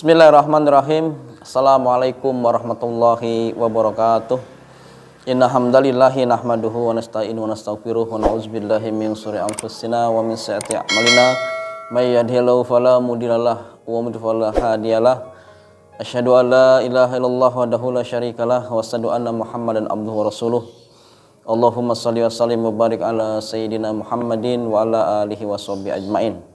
Bismillahirrahmanirrahim. Assalamualaikum warahmatullahi wabarakatuh. Inna hamdalillahi nahmaduhu wa nasta'inu wa nastaghfiruh wa na'udzubillahi min shururi anfusina wa min sayyiati a'malina. May yahdihillahu fala mudhillalah wa may yudhlil fala hadiyalah. Asyhadu an la ilaha illallah wahdahu la syarikalah wa asyhadu anna Muhammadan abduhu wa rasuluh. Allahumma shalli wa sallim wa barik ala sayyidina Muhammadin wa ala alihi wa sahbihi ajmain.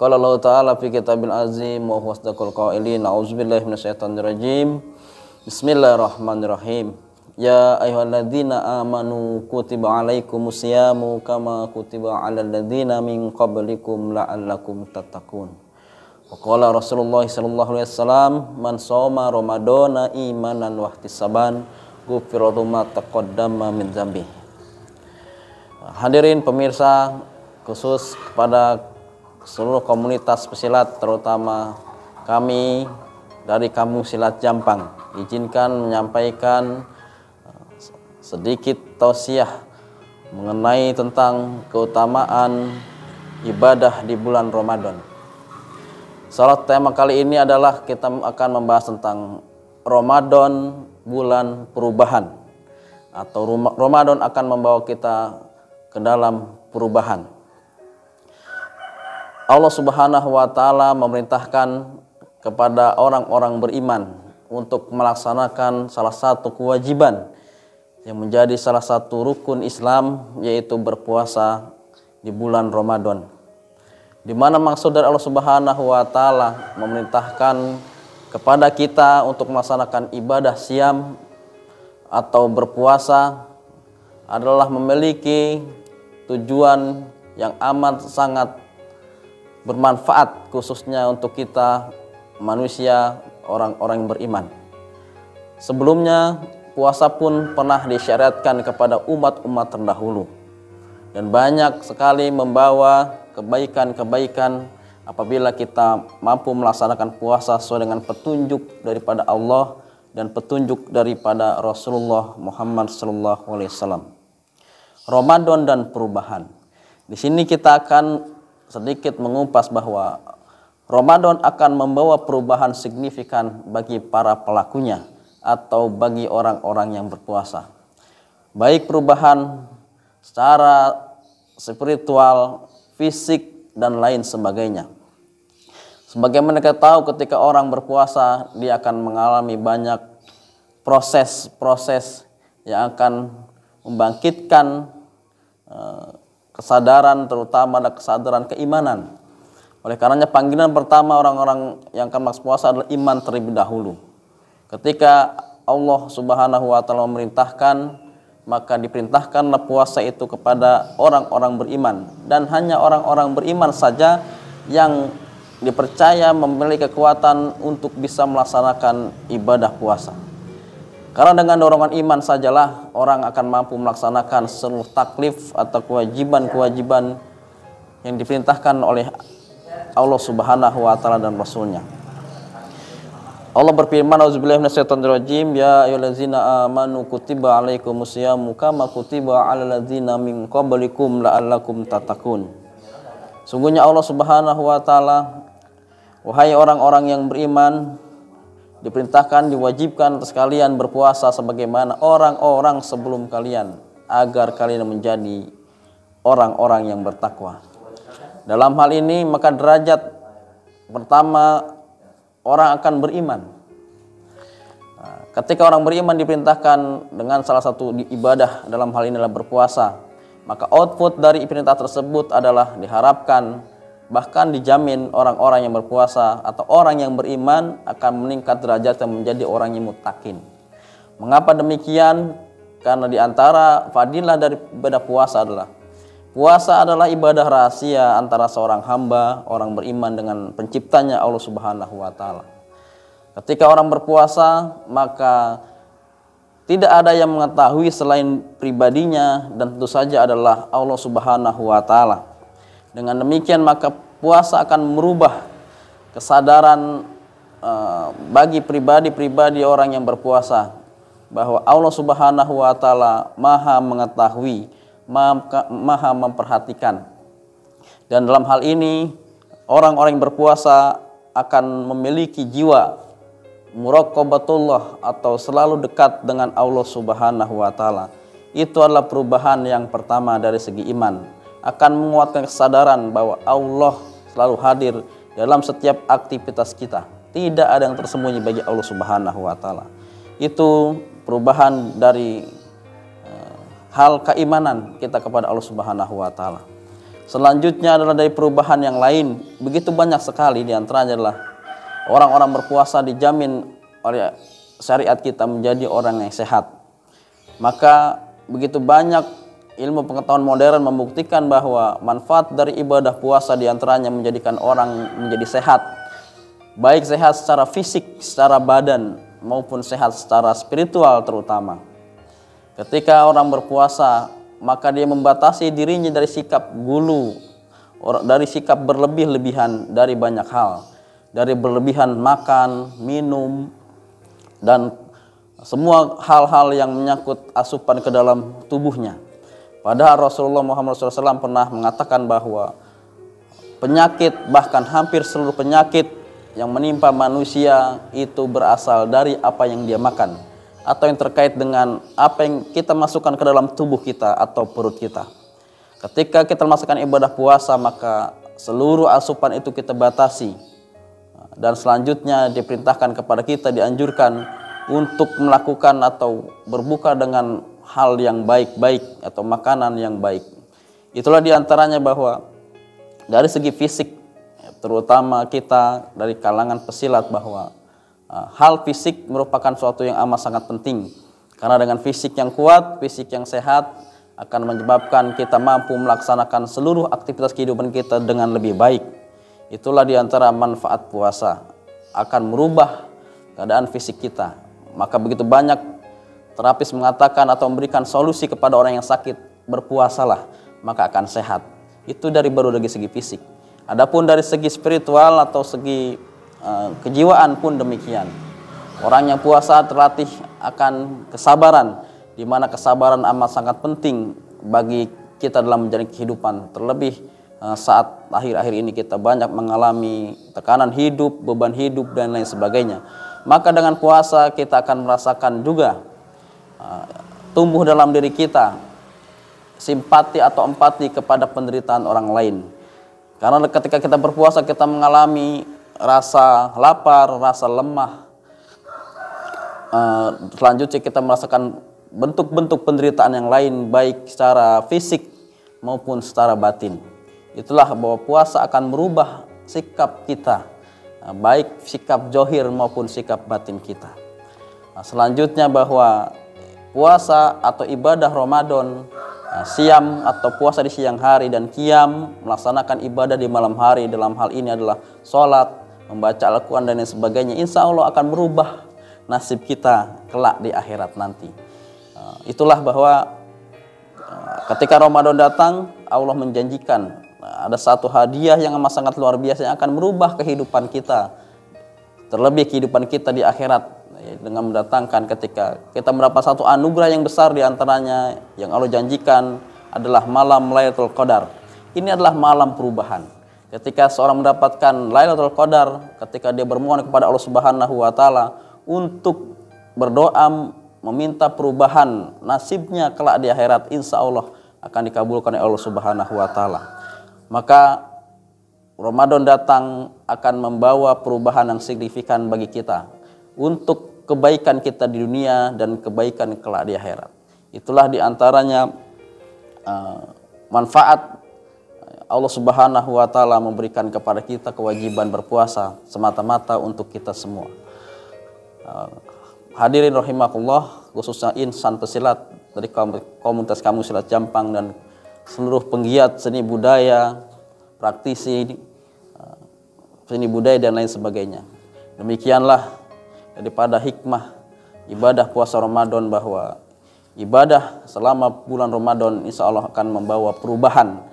Qala Allah Ta'ala fi kitabil azim wa huwa asdaqul qailin. A'udzubillahi minasyaitonir rajim. Bismillahirrahmanirrahim. Ya ayyuhalladzina amanu kutiba alaikumus syamu kama kutiba alal ladzina min qablikum la'allakum tattaqun. Wa qala Rasulullah sallallahu alaihi wasallam, man shoma ramadhana imanan wa ihtisaban ghufira ma taqaddama min dzambi. Hadirin pemirsa, khusus kepada seluruh komunitas pesilat, terutama kami dari Kampung Silat Jampang, izinkan menyampaikan sedikit tausiah mengenai tentang keutamaan ibadah di bulan Ramadan. Salah tema kali ini adalah kita akan membahas tentang Ramadan, bulan perubahan, atau Ramadan akan membawa kita ke dalam perubahan. Allah Subhanahu wa Ta'ala memerintahkan kepada orang-orang beriman untuk melaksanakan salah satu kewajiban yang menjadi salah satu rukun Islam, yaitu berpuasa di bulan Ramadan. Di mana maksud dari Allah Subhanahu wa Ta'ala memerintahkan kepada kita untuk melaksanakan ibadah siam atau berpuasa adalah memiliki tujuan yang amat sangat bermanfaat, khususnya untuk kita manusia, orang-orang yang beriman. Sebelumnya puasa pun pernah disyariatkan kepada umat-umat terdahulu dan banyak sekali membawa kebaikan-kebaikan apabila kita mampu melaksanakan puasa sesuai dengan petunjuk daripada Allah dan petunjuk daripada Rasulullah Muhammad SAW. Ramadan dan perubahan. Di sini kita akan sedikit mengupas bahwa Ramadan akan membawa perubahan signifikan bagi para pelakunya atau bagi orang-orang yang berpuasa. Baik perubahan secara spiritual, fisik, dan lain sebagainya. Sebagaimana kita tahu, ketika orang berpuasa, dia akan mengalami banyak proses-proses yang akan membangkitkan kesadaran, terutama ada kesadaran keimanan. Oleh karenanya panggilan pertama orang-orang yang akan masuk puasa adalah iman terlebih dahulu. Ketika Allah Subhanahu wa Ta'ala memerintahkan, maka diperintahkanlah puasa itu kepada orang-orang beriman, dan hanya orang-orang beriman saja yang dipercaya memiliki kekuatan untuk bisa melaksanakan ibadah puasa. Karena dengan dorongan iman sajalah orang akan mampu melaksanakan seluruh taklif atau kewajiban-kewajiban yang diperintahkan oleh Allah Subhanahu wa Ta'ala dan Rasulnya. Allah berfirman, auzubillahi minasyaitonirrajim, ya ayyuhallazina amanu kutiba alaikumus syamu kama kutiba alal ladzina min qablikum la'allakum tattaqun. Sungguhnya Allah Subhanahu wa Ta'ala, wahai orang-orang yang beriman, diperintahkan, diwajibkan atas kalian berpuasa sebagaimana orang-orang sebelum kalian, agar kalian menjadi orang-orang yang bertakwa. Dalam hal ini maka derajat pertama orang akan beriman. Ketika orang beriman diperintahkan dengan salah satu ibadah, dalam hal ini adalah berpuasa, maka output dari perintah tersebut adalah diharapkan, bahkan dijamin orang-orang yang berpuasa atau orang yang beriman akan meningkat derajatnya menjadi orang yang muttaqin. Mengapa demikian? Karena diantara fadilah dari ibadah puasa adalah ibadah rahasia antara seorang hamba, orang beriman, dengan penciptanya Allah Subhanahu wa Ta'ala. Ketika orang berpuasa, maka tidak ada yang mengetahui selain pribadinya, dan tentu saja adalah Allah Subhanahu wa Ta'ala. Dengan demikian maka puasa akan merubah kesadaran bagi pribadi-pribadi orang yang berpuasa bahwa Allah Subhanahu wa Ta'ala Maha mengetahui, Maha memperhatikan. Dan dalam hal ini orang-orang yang berpuasa akan memiliki jiwa muraqabatullah atau selalu dekat dengan Allah Subhanahu wa taala. Itu adalah perubahan yang pertama dari segi iman. Akan menguatkan kesadaran bahwa Allah selalu hadir dalam setiap aktivitas kita. Tidak ada yang tersembunyi bagi Allah Subhanahu wa taala. Itu perubahan dari hal keimanan kita kepada Allah Subhanahu wa taala. Selanjutnya adalah dari perubahan yang lain, begitu banyak sekali, di antaranya adalah orang-orang berpuasa dijamin oleh syariat kita menjadi orang yang sehat. Maka begitu banyak ilmu pengetahuan modern membuktikan bahwa manfaat dari ibadah puasa di antaranya menjadikan orang menjadi sehat. Baik sehat secara fisik, secara badan, maupun sehat secara spiritual terutama. Ketika orang berpuasa, maka dia membatasi dirinya dari sikap gulu, dari sikap berlebih-lebihan dari banyak hal. Dari berlebihan makan, minum, dan semua hal-hal yang menyangkut asupan ke dalam tubuhnya. Padahal Rasulullah Muhammad SAW pernah mengatakan bahwa penyakit, bahkan hampir seluruh penyakit yang menimpa manusia itu berasal dari apa yang dia makan, atau yang terkait dengan apa yang kita masukkan ke dalam tubuh kita atau perut kita. Ketika kita melaksanakan ibadah puasa, maka seluruh asupan itu kita batasi. Dan selanjutnya diperintahkan kepada kita, dianjurkan untuk melakukan atau berbuka dengan hal yang baik-baik atau makanan yang baik. Itulah diantaranya bahwa dari segi fisik, terutama kita dari kalangan pesilat, bahwa hal fisik merupakan suatu yang amat sangat penting. Karena dengan fisik yang kuat, fisik yang sehat akan menyebabkan kita mampu melaksanakan seluruh aktivitas kehidupan kita dengan lebih baik. Itulah diantara manfaat puasa, akan merubah keadaan fisik kita. Maka begitu banyak terapis mengatakan atau memberikan solusi kepada orang yang sakit, berpuasalah maka akan sehat. Itu baru dari segi fisik. Adapun dari segi spiritual atau segi kejiwaan pun demikian. Orang yang puasa terlatih akan kesabaran, di mana kesabaran amat sangat penting bagi kita dalam menjalani kehidupan. Terlebih saat akhir-akhir ini kita banyak mengalami tekanan hidup, beban hidup, dan lain sebagainya. Maka dengan puasa kita akan merasakan juga tumbuh dalam diri kita simpati atau empati kepada penderitaan orang lain. Karena ketika kita berpuasa, kita mengalami rasa lapar, rasa lemah. Selanjutnya kita merasakan bentuk-bentuk penderitaan yang lain, baik secara fisik maupun secara batin. Itulah bahwa puasa akan merubah sikap kita, baik sikap zohir maupun sikap batin kita. Selanjutnya bahwa puasa atau ibadah Ramadan, siam atau puasa di siang hari, dan qiyam melaksanakan ibadah di malam hari, dalam hal ini adalah sholat, membaca Al-Quran dan lain sebagainya, insya Allah akan merubah nasib kita kelak di akhirat nanti. Itulah bahwa ketika Ramadan datang, Allah menjanjikan ada satu hadiah yang amat sangat luar biasa yang akan merubah kehidupan kita, terlebih kehidupan kita di akhirat, dengan mendatangkan ketika kita mendapat satu anugerah yang besar, diantaranya yang Allah janjikan adalah malam Lailatul Qadar. Ini adalah malam perubahan. Ketika seorang mendapatkan Lailatul Qadar, ketika dia bermohon kepada Allah Subhanahu wa taala untuk berdoa meminta perubahan nasibnya kelak di akhirat, insya Allah akan dikabulkan oleh Allah Subhanahu wa taala. Maka Ramadan datang akan membawa perubahan yang signifikan bagi kita untuk kebaikan kita di dunia dan kebaikan kelak di akhirat. Itulah diantaranya manfaat Allah Subhanahu wa taala memberikan kepada kita kewajiban berpuasa semata-mata untuk kita semua. Hadirin rahimakumullah, khususnya insan pesilat dari komunitas Kampung Silat Jampang dan seluruh penggiat seni budaya, praktisi seni budaya dan lain sebagainya. Demikianlah daripada hikmah ibadah puasa Ramadan, bahwa ibadah selama bulan Ramadan insya Allah akan membawa perubahan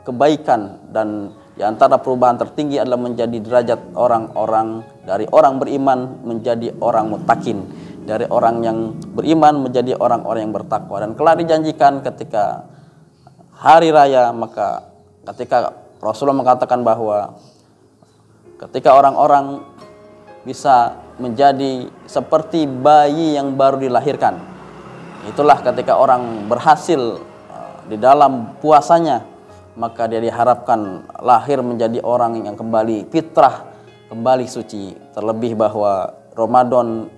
kebaikan, dan di antara perubahan tertinggi adalah menjadi derajat orang-orang dari orang beriman menjadi orang muttaqin, dari orang yang beriman menjadi orang-orang yang bertakwa. Dan kelak dijanjikan ketika hari raya, maka ketika Rasulullah mengatakan bahwa Ketika orang-orang bisa menjadi seperti bayi yang baru dilahirkan, itulah ketika orang berhasil di dalam puasanya, maka dia diharapkan lahir menjadi orang yang kembali fitrah, kembali suci. Terlebih bahwa Ramadan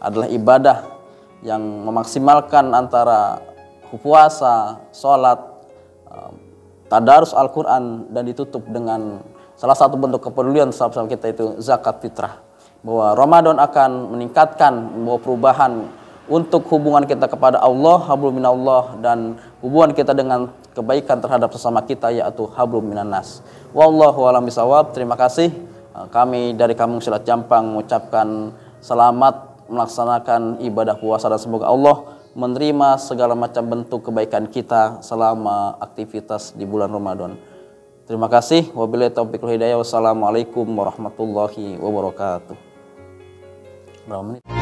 adalah ibadah yang memaksimalkan antara puasa, sholat, tadarus Al-Quran, dan ditutup dengan salah satu bentuk kepedulian sama kita, itu zakat fitrah. Bahwa Ramadan akan meningkatkan, membawa perubahan untuk hubungan kita kepada Allah, hablum minallah, dan hubungan kita dengan kebaikan terhadap sesama kita, yaitu hablum minannas. Wallahu a'lam bishawab. Terima kasih. Kami dari Kampung Silat Jampang mengucapkan selamat melaksanakan ibadah puasa, dan semoga Allah menerima segala macam bentuk kebaikan kita selama aktivitas di bulan Ramadan. Terima kasih. Wabillahi taufiq wal hidayah. Wassalamualaikum warahmatullahi wabarakatuh. Berapa menit?